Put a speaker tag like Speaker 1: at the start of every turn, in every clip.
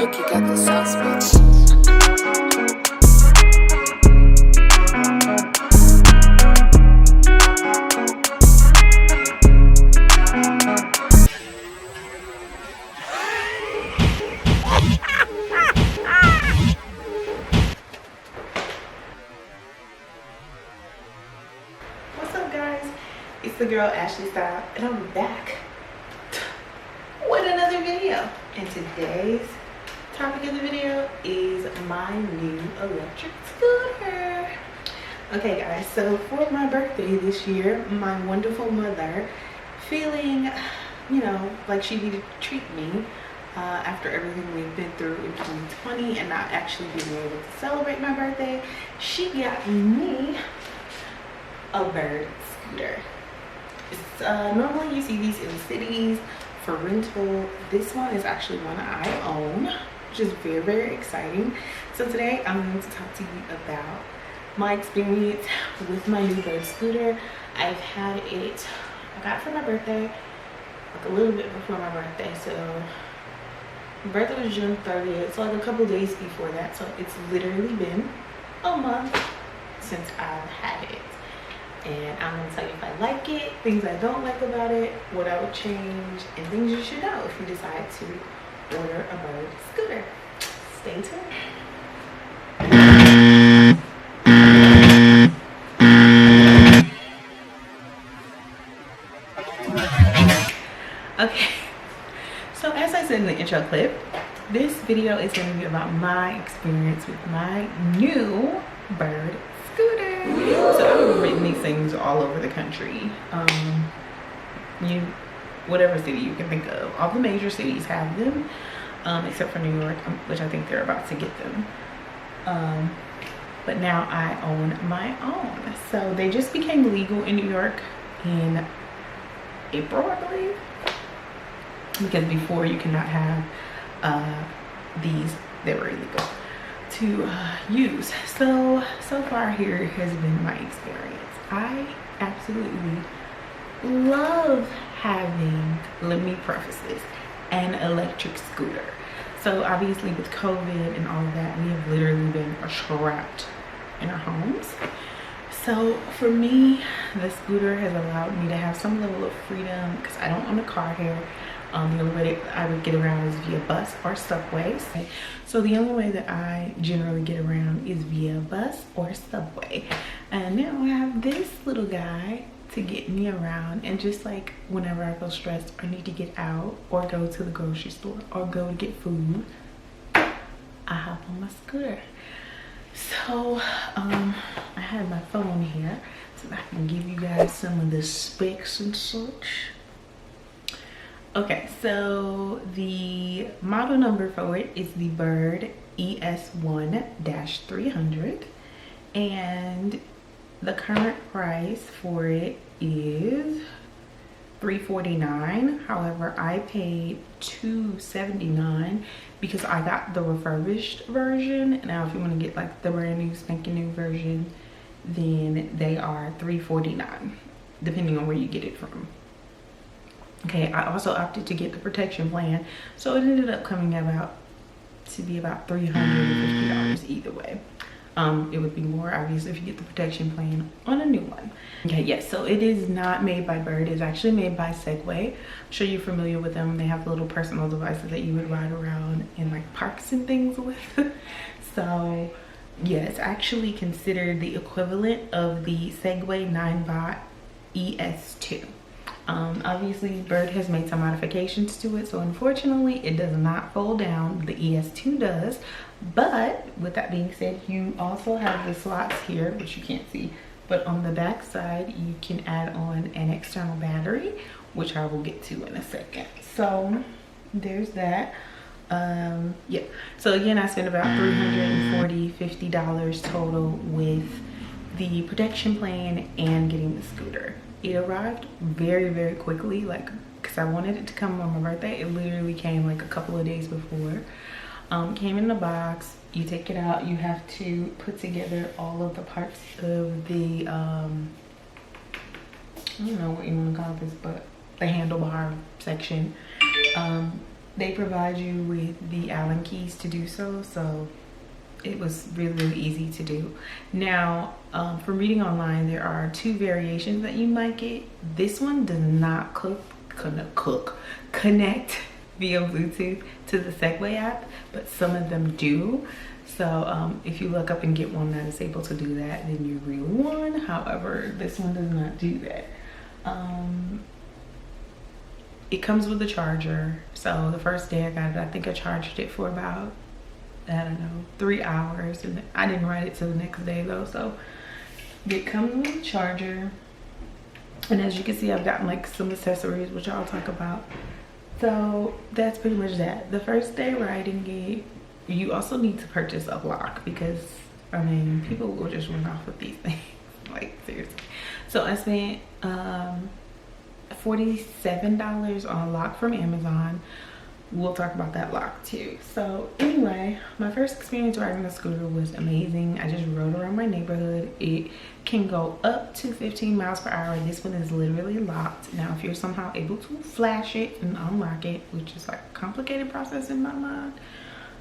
Speaker 1: Chuki got the sauce, bitch.
Speaker 2: What's up, guys? It's the girl Ashley Style, and I'm back with another video. And today's topic of the video is my new electric scooter. Okay, guys, so for my birthday this year, my wonderful mother, feeling, you know, like she needed to treat me after everything we've been through in 2020 and not actually being able to celebrate my birthday, she got me a bird scooter. It's, normally you see these in cities for rental. This one is actually one I own, which is very, very exciting. So today I'm going to talk to you about my experience with my new bird scooter. I've had it, I got it for my birthday, like a little bit before my birthday. So my birthday was June 30th, so like a couple days before that. So it's literally been a month since I've had it. And I'm going to tell you if I like it, things I don't like about it, what I would change, and things you should know if you decide to order a bird scooter. Stay tuned. Okay, so as I said in the intro clip, this video is going to be about my experience with my new bird scooter. So I've ridden these things all over the country. Whatever city you can think of, all the major cities have them, except for New York, which I think they're about to get them. But now I own my own. So they just became legal in New York in April, I believe, because before you cannot have these. They were illegal to use. So far here has been my experience. I absolutely love having, let me preface this, an electric scooter. So obviously with COVID and all of that, we have literally been trapped in our homes. So for me, the scooter has allowed me to have some level of freedom because I don't own a car here. The only way I would get around is via bus or subways. So the only way that I generally get around is via bus or subway. And now I have this little guy to get me around, and just like whenever I feel stressed or need to get out or go to the grocery store or go to get food, I hop on my scooter. So I have my phone here so that I can give you guys some of the specs and such. Okay, so the model number for it is the Bird ES1-300, and the current price for it is $349. However, I paid $279 because I got the refurbished version. Now if you want to get like the brand new spanking new version, then they are $349 depending on where you get it from. Okay, I also opted to get the protection plan, so it ended up coming about to be about $350 either way. It would be more obvious if you get the protection plan on a new one. Okay, yes, so it is not made by Bird. It's actually made by Segway. I'm sure you're familiar with them. They have little personal devices that you would ride around in like parks and things with. So yeah, it's actually considered the equivalent of the Segway 9-Bot ES2. Obviously Bird has made some modifications to it, so unfortunately it does not fold down. The ES2 does, but with that being said, you also have the slots here, which you can't see, but on the back side you can add on an external battery, which I will get to in a second. So there's that. Yeah, so again, I spent about $50 total with the protection plan and getting the scooter. It arrived very, very quickly, like, because I wanted it to come on my birthday. It literally came like a couple of days before. Came in a box. You take it out, you have to put together all of the parts of the I don't know what you want to call this, but the handlebar section. they provide you with the Allen keys to do so. So it was really easy to do. Now, from reading online, there are 2 variations that you might get. This one does not connect via Bluetooth to the Segway app, but some of them do. So if you look up and get one that is able to do that, then you really won. However, this one does not do that. It comes with a charger. So the first day I got it, I think I charged it for about, I don't know, 3 hours, and I didn't ride it till the next day though. So it comes with a charger, and as you can see, I've gotten like some accessories, which I'll talk about. So that's pretty much that. The first day riding it, you also need to purchase a lock, because I mean, people will just run off with these things. Like, seriously. So I spent $47 on a lock from Amazon. We'll talk about that lock too. So anyway, my first experience riding a scooter was amazing. I just rode around my neighborhood. It can go up to 15 miles per hour. This one is literally locked. Now, if you're somehow able to flash it and unlock it, which is like a complicated process in my mind,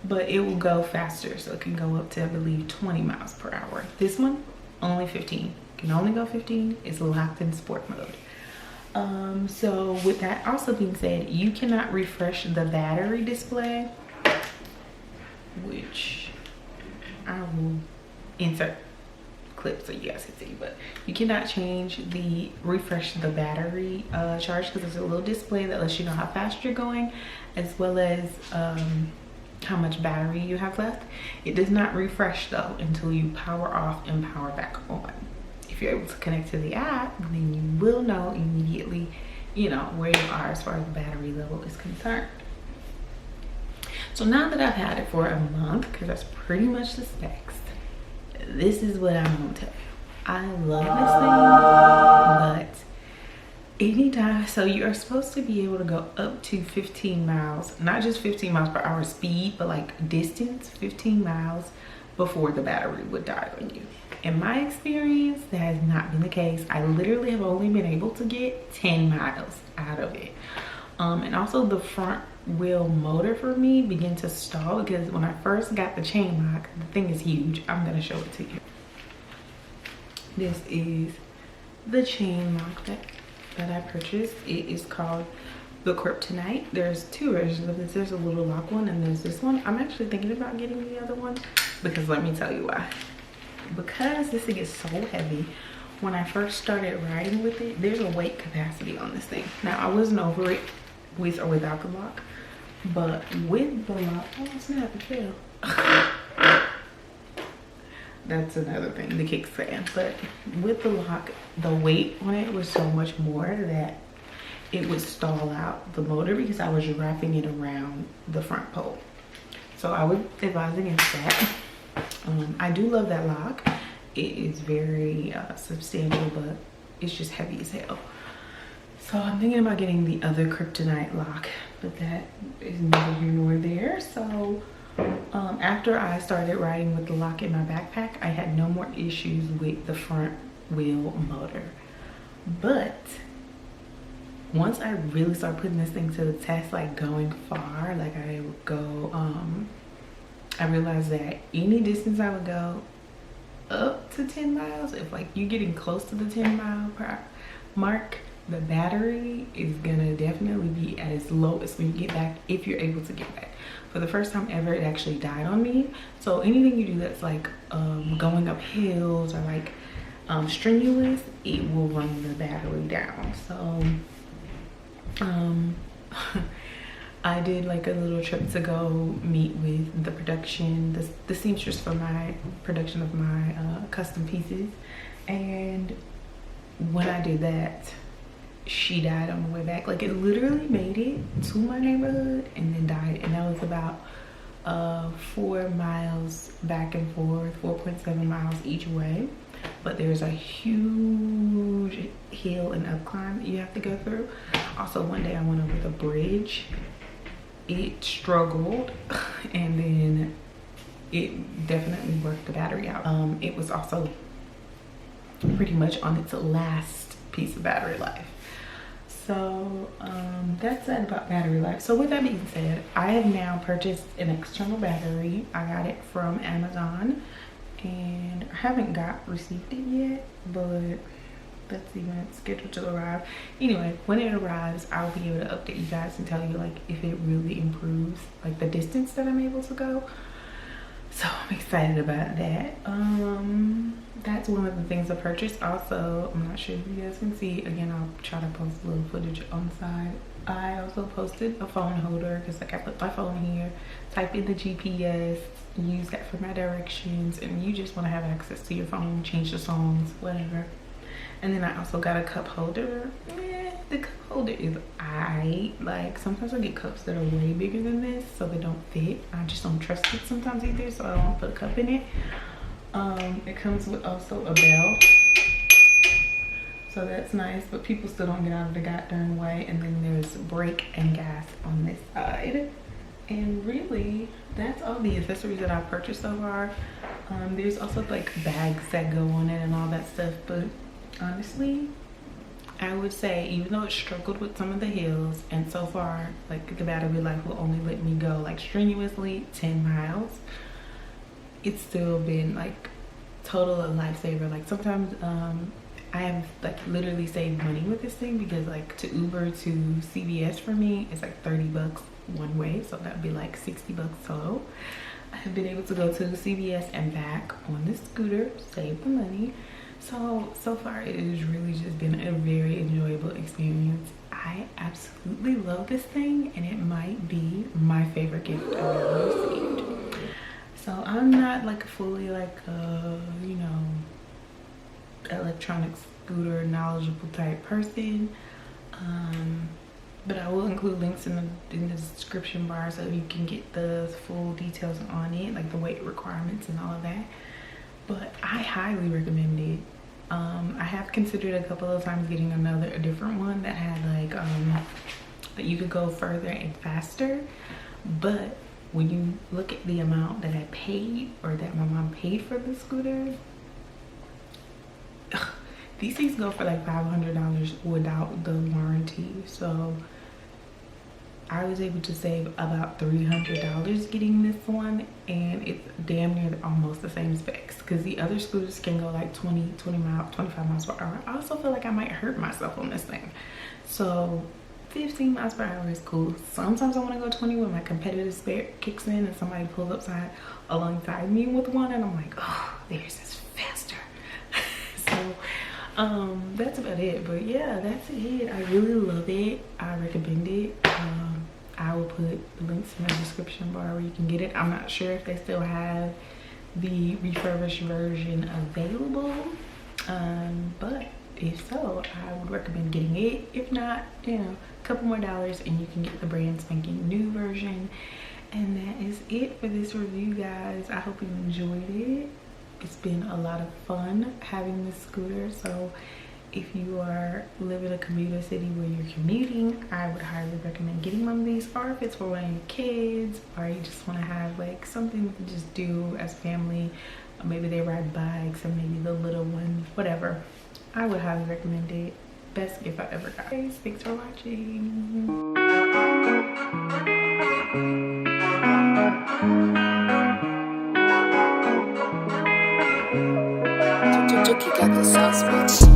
Speaker 2: but it will go faster. So it can go up to, I believe, 20 miles per hour. This one, only 15. Can only go 15. It's locked in sport mode. So with that also being said, you cannot refresh the battery display, which I will insert clip so you guys can see, but you cannot refresh the battery charge, because there's a little display that lets you know how fast you're going, as well as how much battery you have left. It does not refresh though until you power off and power back on. If you're able to connect to the app, then you will know immediately, you know, where you are as far as the battery level is concerned. So now that I've had it for a month, because that's pretty much the specs, this is what I'm gonna tell you. I love this thing, but anytime, so you are supposed to be able to go up to 15 miles, not just 15 miles per hour speed, but like distance, 15 miles before the battery would die on you. In my experience, that has not been the case. I literally have only been able to get 10 miles out of it. And also the front wheel motor for me began to stall, because when I first got the chain lock, the thing is huge. I'm gonna show it to you. This is the chain lock that I purchased. It is called the Kryptonite. There's 2 versions of this. There's a little lock one, and there's this one. I'm actually thinking about getting the other one, because let me tell you why. Because this thing is so heavy, when I first started riding with it, there's a weight capacity on this thing. Now, I wasn't over it with or without the lock, but with the lock, oh snap, it fell. That's another thing, the kickstand. But with the lock, the weight on it was so much more that it would stall out the motor, because I was wrapping it around the front pole. So I would advise against that. I do love that lock. It is very substantial, but it's just heavy as hell. So I'm thinking about getting the other Kryptonite lock, but that is neither here nor there. So after I started riding with the lock in my backpack, I had no more issues with the front wheel motor. But once I really started putting this thing to the test, like going far, like I would go, I realized that any distance I would go up to 10 miles, if like you're getting close to the 10 mile per hour mark, the battery is gonna definitely be at its lowest when you get back, if you're able to get back. For the first time ever, it actually died on me. So anything you do that's like going up hills or like strenuous, it will run the battery down. So I did like a little trip to go meet with the production, the seamstress for my production of my custom pieces. And when I did that, she died on the way back. Like, it literally made it to my neighborhood and then died. And that was about 4 miles back and forth, 4.7 miles each way. But there's a huge hill and up climb that you have to go through. Also, one day I went over the bridge. It struggled, and then it definitely worked the battery out. It was also pretty much on its last piece of battery life. So that's that about battery life. So with that being said, I have now purchased an external battery. I got it from Amazon and I haven't received it yet, but let's see when it's scheduled to arrive. Anyway, when it arrives, I'll be able to update you guys and tell you like if it really improves like the distance that I'm able to go. So I'm excited about that. That's one of the things I purchased. Also, I'm not sure if you guys can see, again, I'll try to post a little footage on the side. I also posted a phone holder because like I put my phone here, type in the GPS, use that for my directions, and you just want to have access to your phone, change the songs, whatever. And then I also got a cup holder. The cup holder is like sometimes I get cups that are way bigger than this, so they don't fit. I just don't trust it sometimes either, so I don't put a cup in it. It comes with also a bell, so that's nice, but people still don't get out of the goddamn way. And then there's brake and gas on this side. And really, that's all the accessories that I purchased so far. There's also like bags that go on it and all that stuff, but honestly, I would say even though it struggled with some of the hills, and so far like the battery life will only let me go like strenuously 10 miles, it's still been like total a lifesaver. Like sometimes I have like literally saved money with this thing, because like to Uber to CVS for me it's like 30 bucks one way, so that'd be like 60 bucks total. I have been able to go to CVS and back on this scooter, save the money. So far it has really just been a very enjoyable experience. I absolutely love this thing, and it might be my favorite gift I've ever received. So I'm not like fully like you know, electronic scooter knowledgeable type person, but I will include links in the description bar so you can get the full details on it, like the weight requirements and all of that. But I highly recommend it. I have considered a couple of times getting a different one that had like that you could go further and faster, but when you look at the amount that I paid, or that my mom paid for the scooter, these things go for like $500 without the warranty. So I was able to save about $300 getting this one, and it's damn near almost the same specs, because the other scooters can go like 25 miles per hour. I also feel like I might hurt myself on this thing. So 15 miles per hour is cool. Sometimes I want to go 20 when my competitive spirit kicks in and somebody pulls up alongside me with one, and I'm like, oh, theirs is faster. So that's about it. But yeah, that's it. I really love it. I recommend it. I will put links in the description bar where you can get it. I'm not sure if they still have the refurbished version available, but if so, I would recommend getting it. If not, you know, a couple more dollars and you can get the brand spanking new version. And that is it for this review, guys. I hope you enjoyed it. It's been a lot of fun having this scooter. So if you live in a commuter city where you're commuting, I would highly recommend getting one of these. Or if it's for one of your kids, or you just want to have like something to just do as family, or maybe they ride bikes, or maybe the little one, whatever, I would highly recommend it. Best gift I ever got. Guys, thanks for watching.
Speaker 1: Chuki got the sauce, bitch.